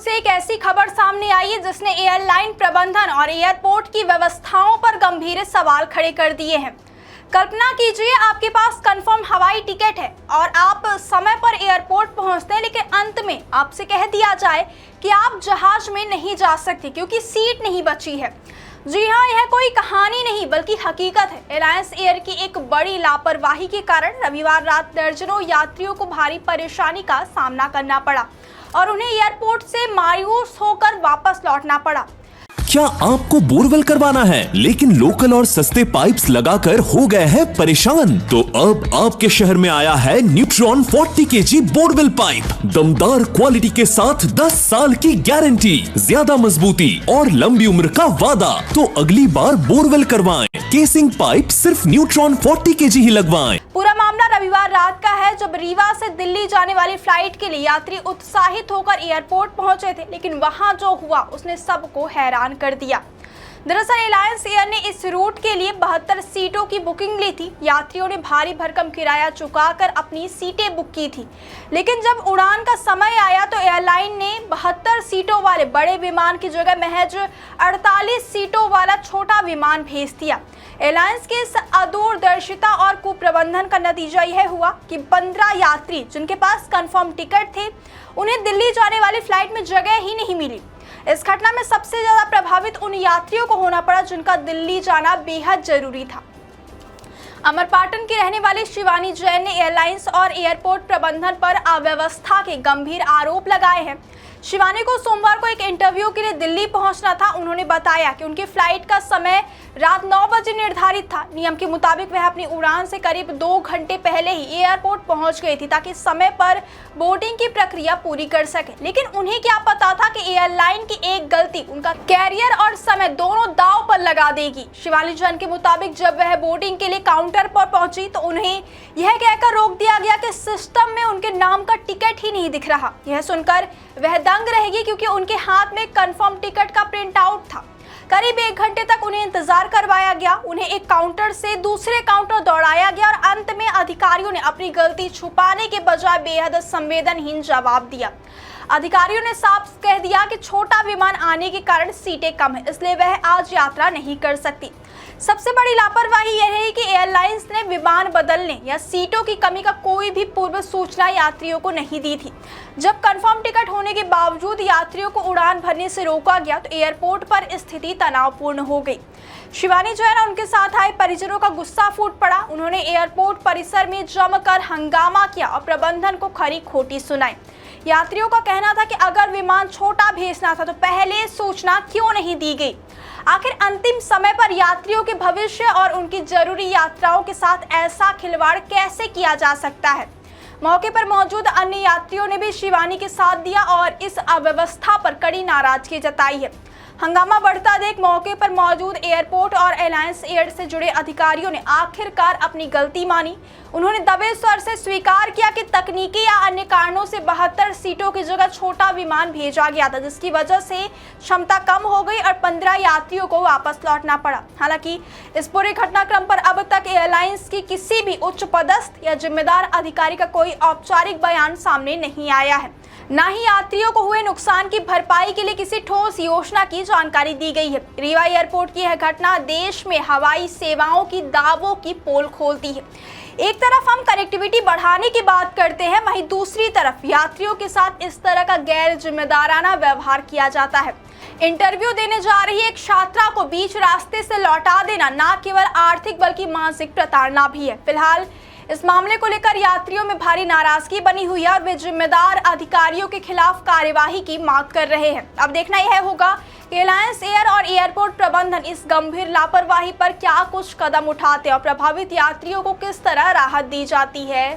से एक ऐसी खबर सामने आई है जिसने एयरलाइन प्रबंधन और एयरपोर्ट की व्यवस्थाओं पर गंभीर सवाल खड़े कर दिए हैं। कल्पना कीजिए, आपके पास कंफर्म हवाई टिकट है और आप समय पर एयरपोर्ट पहुंचते हैं, लेकिन अंत में आपसे कह दिया जाए कि आप जहाज में नहीं जा सकते क्योंकि सीट नहीं बची है। जी हाँ, यह कोई कहानी नहीं बल्कि हकीकत है। एलायंस एयर की एक बड़ी लापरवाही के कारण रविवार रात दर्जनों यात्रियों को भारी परेशानी का सामना करना पड़ा और उन्हें एयरपोर्ट से मायूस होकर वापस लौटना पड़ा। क्या आपको बोरवेल करवाना है लेकिन लोकल और सस्ते पाइप्स लगाकर हो गए हैं परेशान? तो अब आपके शहर में आया है न्यूट्रॉन 40 kg बोरवेल पाइप। दमदार क्वालिटी के साथ 10 साल की गारंटी, ज्यादा मजबूती और लंबी उम्र का वादा। तो अगली बार बोरवेल करवाएं, केसिंग पाइप सिर्फ न्यूट्रॉन 40 kg ही लगवाएं। पूरा मामला रविवार रात का है, जब रीवा से दिल्ली जाने वाली फ्लाइट के लिए यात्री उत्साहित होकर एयरपोर्ट पहुंचे थे, लेकिन वहां जो हुआ उसने सबको हैरान कर दिया। दरअसल एलायंस एयर ने इस रूट के लिए 72 सीटों की बुकिंग ली थी। यात्रियों ने भारी भरकम किराया चुकाकर अपनी सीटें बुक की थी, लेकिन जब उड़ान का समय आया तो एयरलाइन ने 72 सीटों वाले बड़े विमान की जगह महज 48 सीटों वाला छोटा विमान भेज दिया। एयरलाइंस के इस अदूरदर्शिता और कुप्रबंधन का नतीजा यह हुआ कि 15 यात्री जिनके पास कंफर्म टिकट थे, उन्हें दिल्ली जाने वाली फ्लाइट में जगह ही नहीं मिली। इस घटना में सबसे ज्यादा प्रभावित उन यात्रियों को होना पड़ा जिनका दिल्ली जाना बेहद जरूरी था। अमरपाटन की रहने वाली शिवानी जैन ने एयरलाइंस और एयरपोर्ट प्रबंधन पर अव्यवस्था के गंभीर आरोप लगाए हैं। शिवानी को सोमवार को एक इंटरव्यू के लिए दिल्ली पहुंचना था। उन्होंने बताया कि उनकी फ्लाइट का समय रात 9 बजे निर्धारित था। नियम के मुताबिक वह अपनी उड़ान से करीब 2 घंटे पहले ही एयरपोर्ट पहुंच गई थी ताकि समय पर बोर्डिंग की प्रक्रिया पूरी कर सके, लेकिन उन्हें क्या पता था कि एयरलाइन की एक गलती उनका कैरियर और समय दोनों दांव पर लगा देगी। शिवानी जैन के मुताबिक जब वह बोर्डिंग के लिए काउंटर पर पहुंची तो उन्हें यह कहकर रोक दिया गया कि सिस्टम में उनके नाम का टिकट ही नहीं दिख रहा। यह सुनकर वह दंग रहेगी क्योंकि उनके हाथ में कंफर्म टिकट का प्रिंट आउट था। करीब 1 घंटे तक उन्हें इंतजार करवाया गया। उन्हें एक काउंटर से दूसरे काउंटर दौड़ाया गया और अंत में अधिकारियों ने अपनी गलती छुपाने के बजाय बेहद संवेदनहीन जवाब दिया। अधिकारियों ने साफ कह दिया कि छोटा विमान आने के कारण सीटें कम है, इसलिए वह आज यात्रा नहीं कर सकती। सबसे बड़ी लापरवाही यह रही कि एयरलाइंस ने विमान बदलने या सीटों की कमी का कोई भी पूर्व सूचना यात्रियों को नहीं दी थी। जब कंफर्म टिकट होने के बावजूद यात्रियों को उड़ान भरने से रोका गया तो एयरपोर्ट पर स्थिति तनावपूर्ण हो गई। शिवानी जैन और उनके साथ आए परिजनों का गुस्सा फूट पड़ा। उन्होंने एयरपोर्ट परिसर में जमकर हंगामा किया और प्रबंधन को खरी खोटी सुनाई। यात्रियों का कहना था कि अगर विमान छोटा भेजना था तो पहले सूचना क्यों नहीं दी गई। आखिर अंतिम समय पर यात्रियों के भविष्य और उनकी जरूरी यात्राओं के साथ ऐसा खिलवाड़ कैसे किया जा सकता है। मौके पर मौजूद अन्य यात्रियों ने भी शिवानी के साथ दिया और इस अव्यवस्था पर कड़ी नाराजगी जताई है। हंगामा बढ़ता देख मौके पर मौजूद एयरपोर्ट और एलायंस एयर से जुड़े अधिकारियों ने आखिरकार अपनी गलती मानी। उन्होंने दबे स्वर से स्वीकार किया कि तकनीकी या अन्य कारणों से 72 सीटों की जगह छोटा विमान भेजा गया था, जिसकी वजह से क्षमता कम हो गई और 15 यात्रियों को वापस लौटना पड़ा। हालांकि इस पूरे घटनाक्रम पर अब तक एयरलाइंस की किसी भी उच्च पदस्थ या जिम्मेदार अधिकारी का कोई औपचारिक बयान सामने नहीं आया है। न ही यात्रियों को हुए नुकसान की भरपाई के लिए किसी ठोस योजना की जानकारी दी गई है। रीवा एयरपोर्ट की यह घटना देश में हवाई सेवाओं की दावों की पोल खोलती है। एक तरफ हम कनेक्टिविटी बढ़ाने की बात करते हैं, वहीं दूसरी तरफ यात्रियों के साथ इस तरह का गैर जिम्मेदाराना व्यवहार किया जाता है। इंटरव्यू देने जा रही एक छात्रा को बीच रास्ते से लौटा देना न केवल आर्थिक बल्कि मानसिक प्रताड़ना भी है। फिलहाल इस मामले को लेकर यात्रियों में भारी नाराजगी बनी हुई है और वे जिम्मेदार अधिकारियों के खिलाफ कार्यवाही की मांग कर रहे हैं। अब देखना यह होगा कि एलायंस एयर और एयरपोर्ट प्रबंधन इस गंभीर लापरवाही पर क्या कुछ कदम उठाते हैं और प्रभावित यात्रियों को किस तरह राहत दी जाती है।